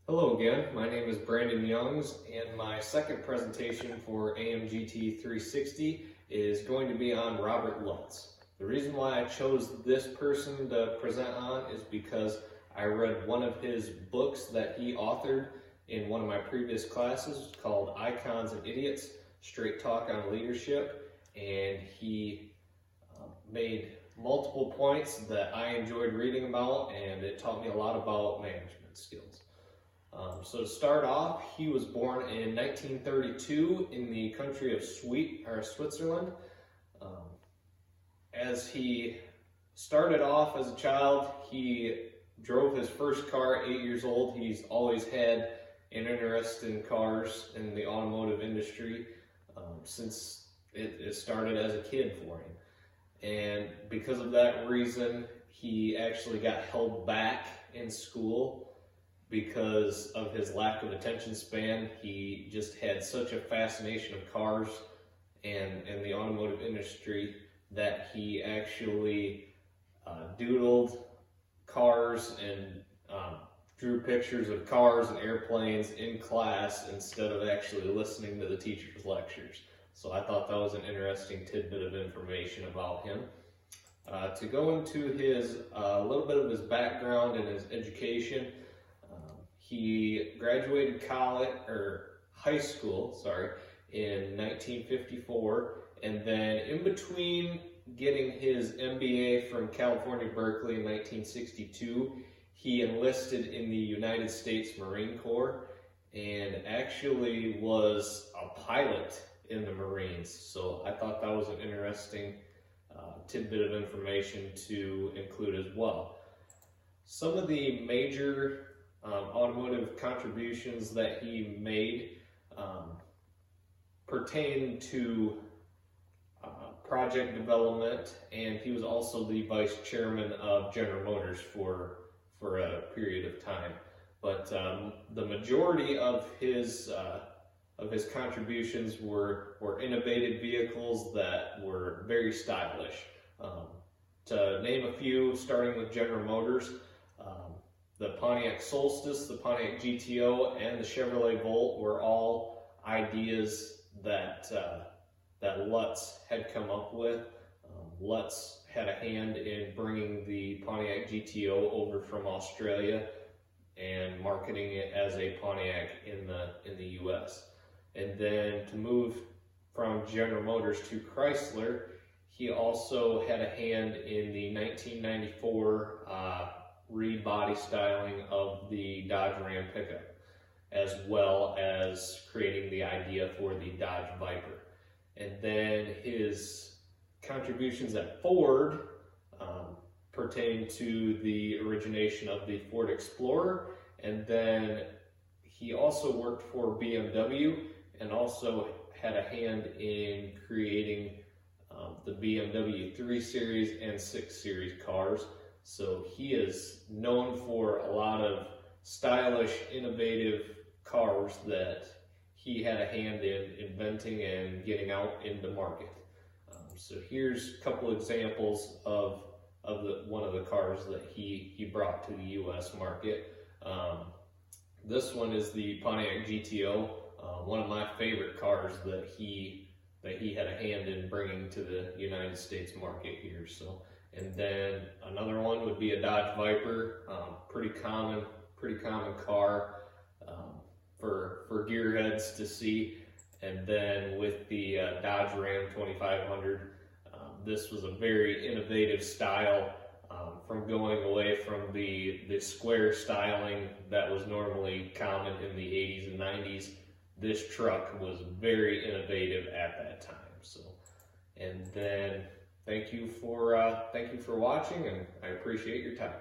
Hello again, my name is Brandon Youngs, and my second presentation for AMGT 360 is going to be on Robert Lutz. The reason why I chose this person to present on is because I read one of his books that he authored in one of my previous classes called Icons and Idiots, Straight Talk on Leadership, and he made multiple points that I enjoyed reading about, and it taught me a lot about management skills. So to start off, he was born in 1932 in the country of Switzerland. As he started off as a child, he drove his first car at 8 years old. He's always had an interest in cars in the automotive industry since it started as a kid for him. And because of that reason, he actually got held back in school because of his lack of attention span. He just had such a fascination of cars and the automotive industry that he actually doodled cars and drew pictures of cars and airplanes in class instead of actually listening to the teacher's lectures. So I thought that was an interesting tidbit of information about him. To go into his a little bit of his background and his education, he graduated high school in 1954, and then in between getting his MBA from California, Berkeley in 1962, he enlisted in the United States Marine Corps and actually was a pilot in the Marines. So I thought that was an interesting tidbit of information to include as well. Some of the major automotive contributions that he made pertain to project development, and he was also the vice chairman of General Motors for a period of time. But the majority of his contributions were innovative vehicles that were very stylish. To name a few, starting with General Motors, the Pontiac Solstice, the Pontiac GTO, and the Chevrolet Volt were all ideas that Lutz had come up with. Lutz had a hand in bringing the Pontiac GTO over from Australia and marketing it as a Pontiac in the US. And then to move from General Motors to Chrysler, he also had a hand in the 1994 re-body styling of the Dodge Ram pickup, as well as creating the idea for the Dodge Viper. And then his contributions at Ford pertain to the origination of the Ford Explorer, and then he also worked for BMW and also had a hand in creating the BMW 3 Series and 6 Series cars. So he is known for a lot of stylish, innovative cars that he had a hand in inventing and getting out into market. So here's a couple examples of one of the cars that he brought to the US market. This one is the Pontiac GTO, one of my favorite cars that he had a hand in bringing to the United States market here. So, and then another one would be a Dodge Viper, pretty common car for gearheads to see. And then with the Dodge Ram 2500, this was a very innovative style, from going away from the square styling that was normally common in the 80s and 90s. This truck was very innovative at that time. So, and then thank you for watching, and I appreciate your time.